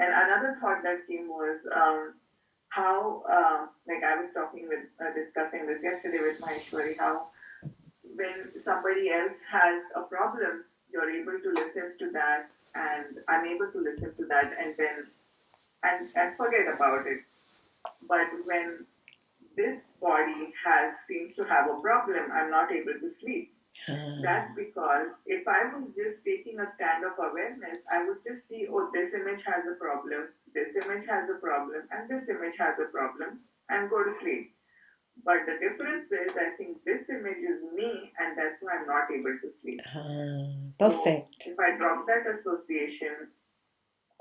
And another thought that came was how, like I was discussing this yesterday with Maheshwari, how when somebody else has a problem, you're able to listen to that, and I'm able to listen to that, and then and forget about it. But when this body has seems to have a problem, I'm not able to sleep. That's because if I was just taking a stand of awareness, I would just see, oh, this image has a problem, this image has a problem, and this image has a problem, and go to sleep. But the difference is, I think this image is me, and that's why I'm not able to sleep. Perfect. So if I drop that association,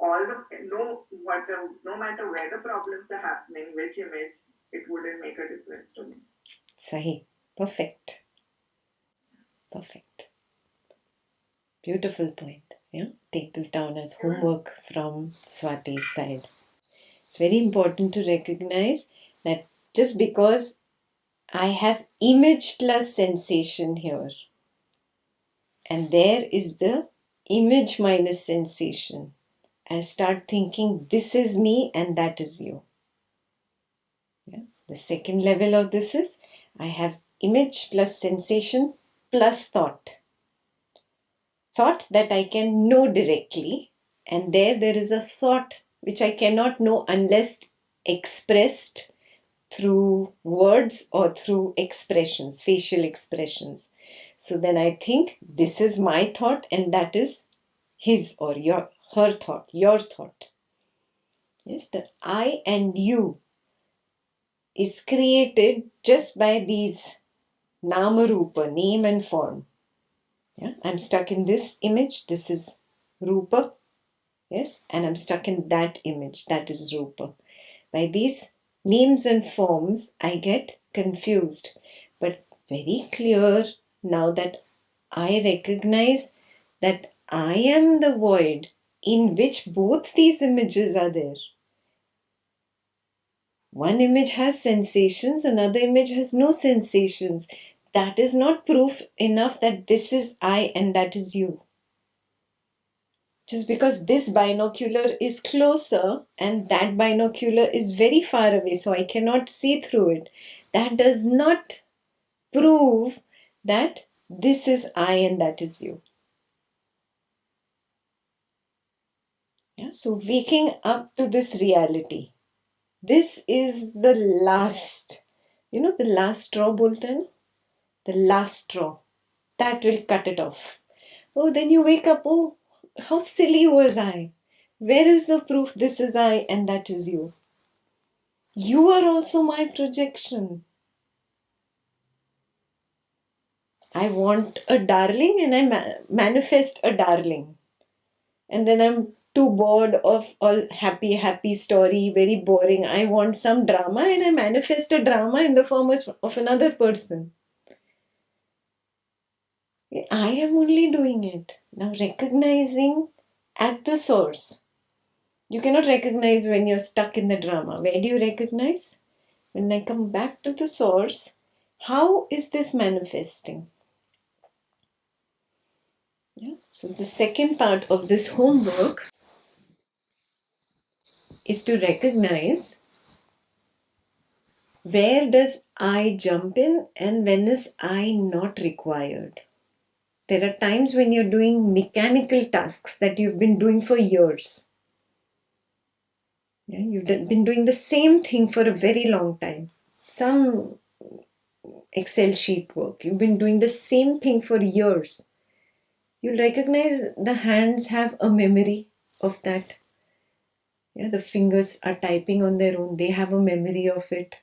all the no matter where the problems are happening, which image, it wouldn't make a difference to me. Sahi. Perfect. Perfect. Beautiful point. Yeah. Take this down as homework from Swati's side. It's very important to recognize that just because I have image plus sensation here, and there is the image minus sensation, I start thinking this is me and that is you. Yeah. The second level of this is I have image plus sensation plus thought. Thought that I can know directly, and there is a thought which I cannot know unless expressed through words or through expressions, facial expressions. So then I think this is my thought and that is his or her thought, your thought. Yes, the I and you is created just by these nama rupa, name and form. Yeah, I'm stuck in this image, this is rupa. Yes, and I'm stuck in that image, that is rupa. By these names and forms, I get confused. But very clear now that I recognize that I am the void in which both these images are there. One image has sensations, another image has no sensations. That is not proof enough that this is I and that is you. Just because this binocular is closer and that binocular is very far away, so I cannot see through it, that does not prove that this is I and that is you. Yeah, so waking up to this reality. This is the last, the last straw bolte hai na? The last straw. That will cut it off. Oh, then you wake up, oh, how silly was I? Where is the proof this is I and that is you? You are also my projection. I want a darling and I manifest a darling. And then I'm too bored of all happy story, very boring. I want some drama and I manifest a drama in the form of another person. I am only doing it. Now recognizing at the source. You cannot recognize when you're stuck in the drama. Where do you recognize? When I come back to the source, how is this manifesting? Yeah. So the second part of this homework is to recognize where does I jump in and when is I not required. There are times when you're doing mechanical tasks that you've been doing for years. Yeah, you've been doing the same thing for a very long time. Some Excel sheet work, you've been doing the same thing for years. You'll recognize the hands have a memory of that. Yeah, the fingers are typing on their own, they have a memory of it.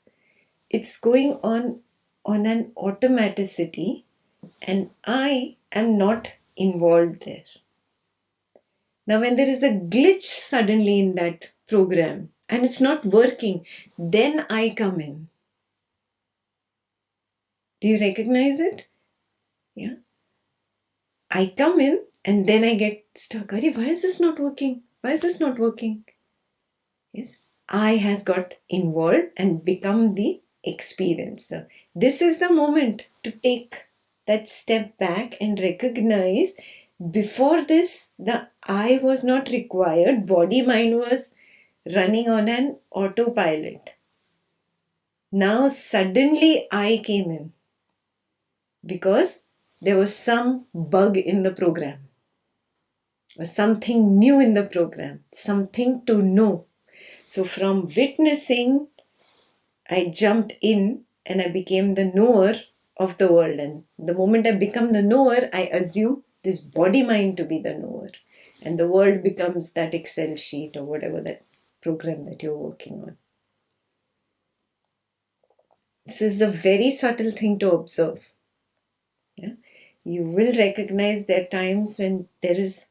It's going on an automaticity, and I am not involved there. Now, when there is a glitch suddenly in that program and it's not working, then I come in. Do you recognize it? Yeah. I come in and then I get stuck. Why is this not working? Why is this not working? Yes. I has got involved and become the experiencer. This is the moment to take that step back and recognize Before this, the I was not required. Body mind was running on an autopilot. Now suddenly I came in because there was some bug in the program, or something new in the program, something to know. So from witnessing, I jumped in and I became the knower of the world. And the moment I become the knower, I assume this body mind to be the knower. And the world becomes that Excel sheet or whatever that program that you're working on. This is a very subtle thing to observe. Yeah? You will recognize there are times when there is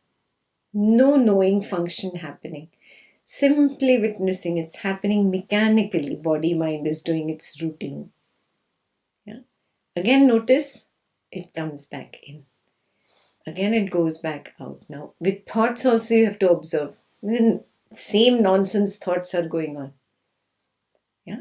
no knowing function happening. Simply witnessing, it's happening mechanically. Body mind is doing its routine. Yeah? Again, notice it comes back in. Again, it goes back out. Now, with thoughts also, you have to observe. Then, same nonsense thoughts are going on. Yeah,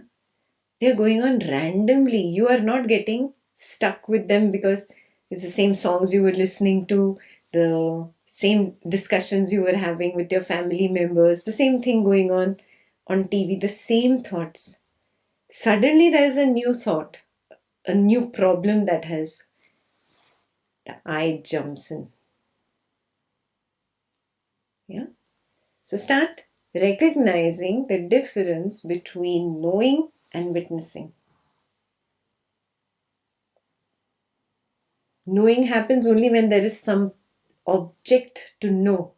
they are going on randomly. You are not getting stuck with them because it's the same songs you were listening to, the same discussions you were having with your family members, the same thing going on TV, the same thoughts. Suddenly, there is a new thought, a new problem that has the I jumps in. Yeah. So start recognizing the difference between knowing and witnessing. Knowing happens only when there is some object to know.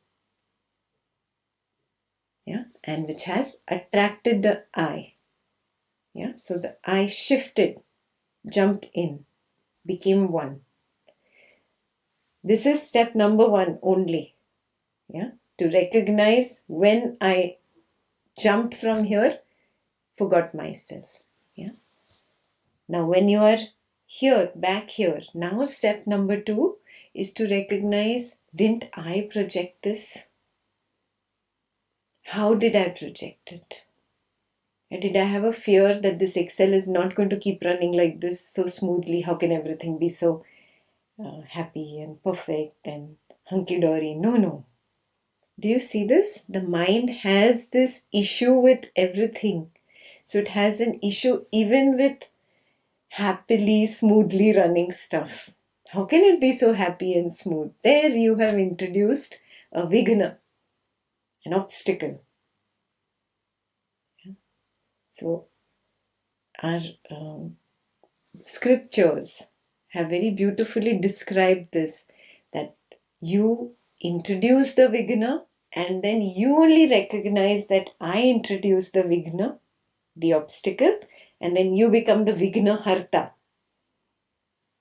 Yeah, and which has attracted the eye. Yeah, so the eye shifted, jumped in, became one. This is step number 1 only. Yeah, to recognize when I jumped from here, forgot myself. Yeah. Now, when you are here, back here, now step number 2 is to recognize, didn't I project this? How did I project it? Did I have a fear that this Excel is not going to keep running like this so smoothly? How can everything be so happy and perfect and hunky-dory? No, no. Do you see this? The mind has this issue with everything. So it has an issue even with happily, smoothly running stuff. How can it be so happy and smooth? There you have introduced a vigna, an obstacle. So our scriptures have very beautifully described this, that you introduce the vigna and then you only recognize that I introduce the vigna, the obstacle, and then you become the vigna harta.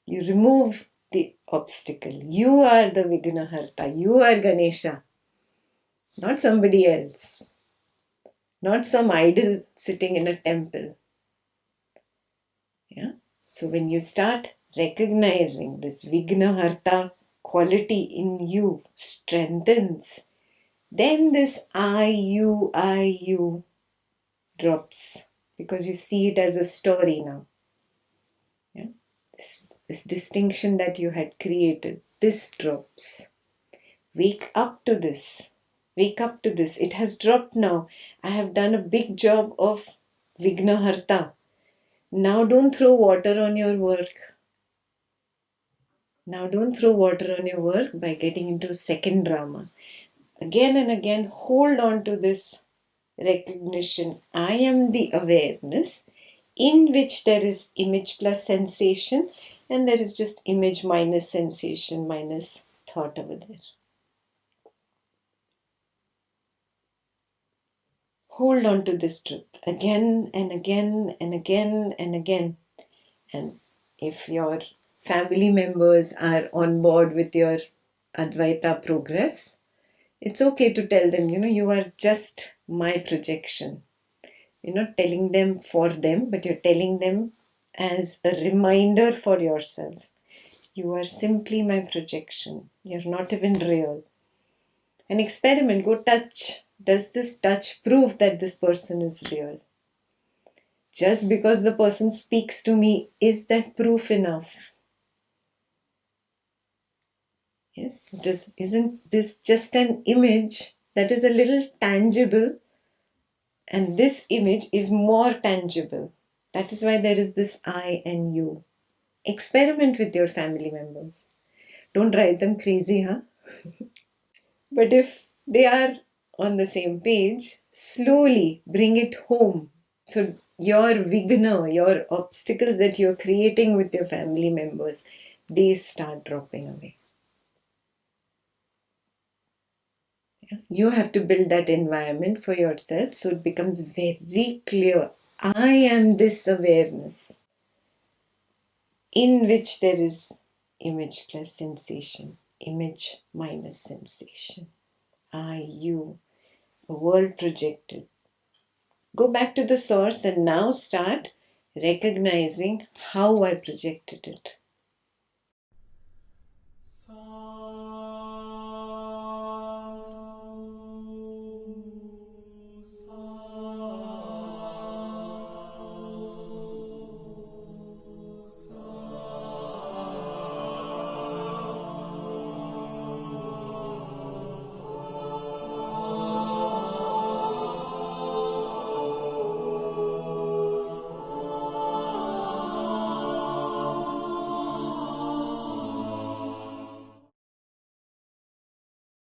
You remove the obstacle. You are the vigna harta. You are Ganesha, not somebody else, not some idol sitting in a temple. Yeah. So when you start recognizing this Vignaharta quality in you strengthens, then this I, you drops because you see it as a story now. Yeah? This distinction that you had created, this drops. Wake up to this. Wake up to this. It has dropped now. I have done a big job of Vignaharta. Now don't throw water on your work. Now don't throw water on your work by getting into second drama. Again and again, hold on to this recognition. I am the awareness in which there is image plus sensation and there is just image minus sensation minus thought over there. Hold on to this truth again and again and again and again. And if your family members are on board with your Advaita progress, it's okay to tell them, you are just my projection. You're not telling them for them, but you're telling them as a reminder for yourself. You are simply my projection. You're not even real. An experiment, go touch. Does this touch prove that this person is real? Just because the person speaks to me, is that proof enough? Yes, isn't this just an image that is a little tangible, and this image is more tangible. That is why there is this I and you. Experiment with your family members. Don't drive them crazy, huh? But if they are on the same page, slowly bring it home. So your vigna, your obstacles that you're creating with your family members, they start dropping away. You have to build that environment for yourself so it becomes very clear. I am this awareness in which there is image plus sensation, image minus sensation. I, you, a world projected. Go back to the source and now start recognizing how I projected it.